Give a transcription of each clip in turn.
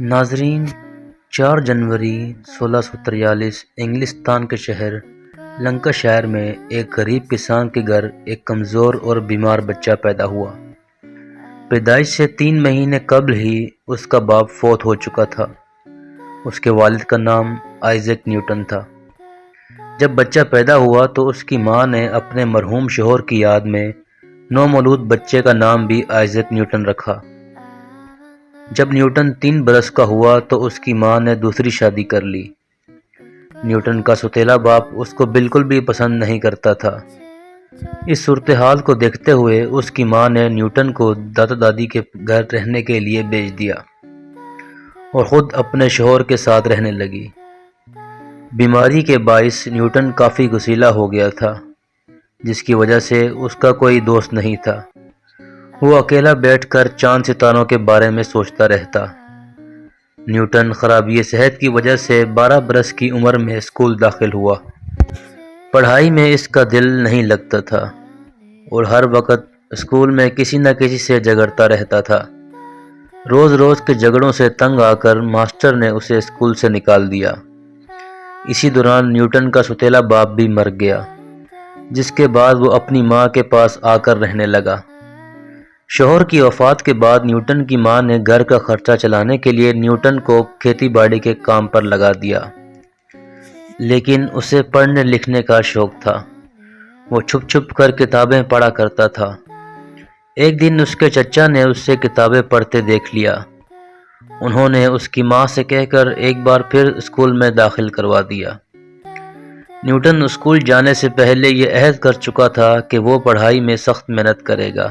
ناظرین، 4 جنوری 1643 انگلستان کے شہر لنکاشائر میں ایک غریب کسان کے گھر ایک کمزور اور بیمار بچہ پیدا ہوا۔ پیدائش سے 3 مہینے قبل ہی اس کا باپ فوت ہو چکا تھا۔ اس کے والد کا نام آئزیک نیوٹن تھا۔ جب بچہ پیدا ہوا تو اس کی ماں نے اپنے مرحوم شوہر کی یاد میں نومولود بچے کا نام بھی آئزیک نیوٹن رکھا۔ جب نیوٹن 3 برس کا ہوا تو اس کی ماں نے دوسری شادی کر لی۔ نیوٹن کا سوتیلا باپ اس کو بالکل بھی پسند نہیں کرتا تھا۔ اس صورتحال کو دیکھتے ہوئے اس کی ماں نے نیوٹن کو دادا دادی کے گھر رہنے کے لیے بھیج دیا اور خود اپنے شوہر کے ساتھ رہنے لگی۔ بیماری کے باعث نیوٹن کافی گسیلا ہو گیا تھا، جس کی وجہ سے اس کا کوئی دوست نہیں تھا۔ وہ اکیلا بیٹھ کر چاند ستاروں کے بارے میں سوچتا رہتا۔ نیوٹن خرابی صحت کی وجہ سے 12 برس کی عمر میں اسکول داخل ہوا۔ پڑھائی میں اس کا دل نہیں لگتا تھا اور ہر وقت اسکول میں کسی نہ کسی سے جھگڑتا رہتا تھا۔ روز روز کے جھگڑوں سے تنگ آ کر ماسٹر نے اسے اسکول سے نکال دیا۔ اسی دوران نیوٹن کا سوتیلا باپ بھی مر گیا، جس کے بعد وہ اپنی ماں کے پاس آ کر رہنے لگا۔ شوہر کی وفات کے بعد نیوٹن کی ماں نے گھر کا خرچہ چلانے کے لیے نیوٹن کو کھیتی باڑی کے کام پر لگا دیا، لیکن اسے پڑھنے لکھنے کا شوق تھا۔ وہ چھپ چھپ کر کتابیں پڑھا کرتا تھا۔ ایک دن اس کے چچا نے اس سے کتابیں پڑھتے دیکھ لیا۔ انہوں نے اس کی ماں سے کہہ کر ایک بار پھر اسکول میں داخل کروا دیا۔ نیوٹن اسکول جانے سے پہلے یہ عہد کر چکا تھا کہ وہ پڑھائی میں سخت محنت کرے گا۔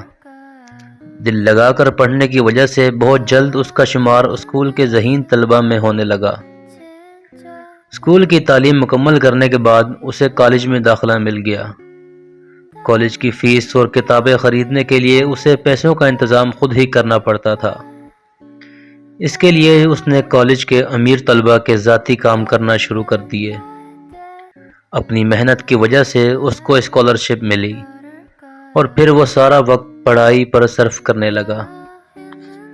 دل لگا کر پڑھنے کی وجہ سے بہت جلد اس کا شمار اسکول کے ذہین طلبہ میں ہونے لگا۔ اسکول کی تعلیم مکمل کرنے کے بعد اسے کالج میں داخلہ مل گیا۔ کالج کی فیس اور کتابیں خریدنے کے لیے اسے پیسوں کا انتظام خود ہی کرنا پڑتا تھا۔ اس کے لیے اس نے کالج کے امیر طلبہ کے ذاتی کام کرنا شروع کر دیے۔ اپنی محنت کی وجہ سے اس کو اسکالرشپ ملی اور پھر وہ سارا وقت پڑھائی پر صرف کرنے لگا۔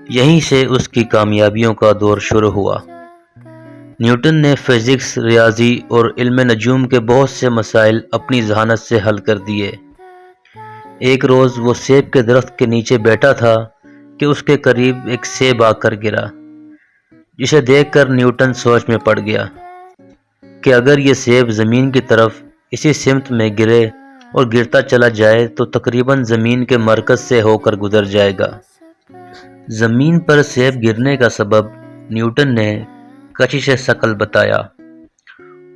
یہیں سے اس کی کامیابیوں کا دور شروع ہوا۔ نیوٹن نے فزکس، ریاضی اور علم نجوم کے بہت سے مسائل اپنی ذہانت سے حل کر دیے۔ ایک روز وہ سیب کے درخت کے نیچے بیٹھا تھا کہ اس کے قریب ایک سیب آ کر گرا، جسے دیکھ کر نیوٹن سوچ میں پڑ گیا کہ اگر یہ سیب زمین کی طرف اسی سمت میں گرے اور گرتا چلا جائے تو تقریباً زمین کے مرکز سے ہو کر گزر جائے گا۔ زمین پر سیب گرنے کا سبب نیوٹن نے کشش ثقل بتایا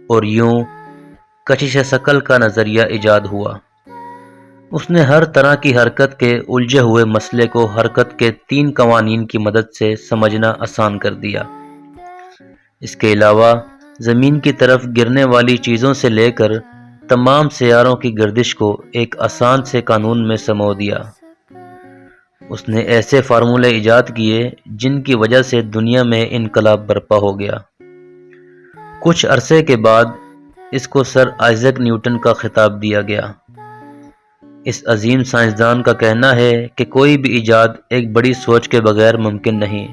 اور یوں کشش ثقل کا نظریہ ایجاد ہوا۔ اس نے ہر طرح کی حرکت کے الجھے ہوئے مسئلے کو حرکت کے 3 قوانین کی مدد سے سمجھنا آسان کر دیا۔ اس کے علاوہ زمین کی طرف گرنے والی چیزوں سے لے کر تمام سیاروں کی گردش کو ایک آسان سے قانون میں سمو دیا۔ اس نے ایسے فارمولے ایجاد کیے جن کی وجہ سے دنیا میں انقلاب برپا ہو گیا۔ کچھ عرصے کے بعد اس کو سر آئزیک نیوٹن کا خطاب دیا گیا۔ اس عظیم سائنسدان کا کہنا ہے کہ کوئی بھی ایجاد ایک بڑی سوچ کے بغیر ممکن نہیں۔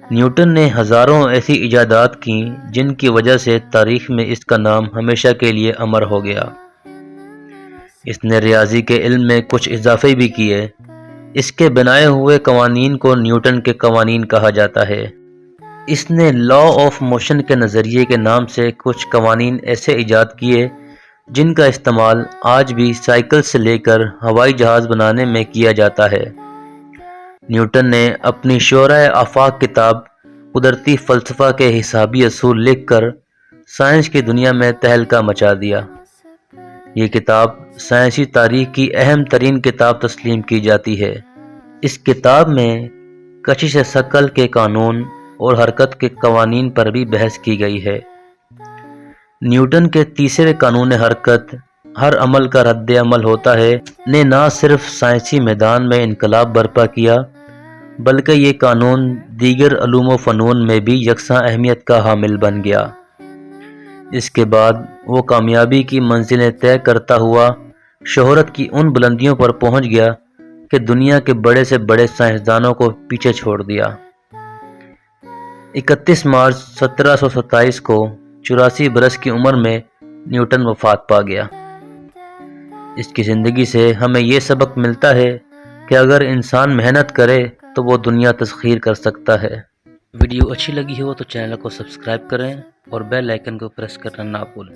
نیوٹن نے ہزاروں ایسی ایجادات کیں جن کی وجہ سے تاریخ میں اس کا نام ہمیشہ کے لیے امر ہو گیا۔ اس نے ریاضی کے علم میں کچھ اضافے بھی کیے۔ اس کے بنائے ہوئے قوانین کو نیوٹن کے قوانین کہا جاتا ہے۔ اس نے لا آف موشن کے نظریے کے نام سے کچھ قوانین ایسے ایجاد کیے جن کا استعمال آج بھی سائیکل سے لے کر ہوائی جہاز بنانے میں کیا جاتا ہے۔ نیوٹن نے اپنی شورائے آفاق کتاب قدرتی فلسفہ کے حسابی اصول لکھ کر سائنس کی دنیا میں تہلکہ مچا دیا۔ یہ کتاب سائنسی تاریخ کی اہم ترین کتاب تسلیم کی جاتی ہے۔ اس کتاب میں کشش ثقل کے قانون اور حرکت کے قوانین پر بھی بحث کی گئی ہے۔ نیوٹن کے تیسرے قانون حرکت، ہر عمل کا رد عمل ہوتا ہے، نے نہ صرف سائنسی میدان میں انقلاب برپا کیا بلکہ یہ قانون دیگر علوم و فنون میں بھی یکساں اہمیت کا حامل بن گیا۔ اس کے بعد وہ کامیابی کی منزلیں طے کرتا ہوا شہرت کی ان بلندیوں پر پہنچ گیا کہ دنیا کے بڑے سے بڑے سائنسدانوں کو پیچھے چھوڑ دیا۔ 31 مارچ 1727 کو 84 برس کی عمر میں نیوٹن وفات پا گیا۔ اس کی زندگی سے ہمیں یہ سبق ملتا ہے کہ اگر انسان محنت کرے تو وہ دنیا تسخیر کر سکتا ہے۔ ویڈیو اچھی لگی ہو تو چینل کو سبسکرائب کریں اور بیل آئیکن کو پریس کرنا نہ بھولیں۔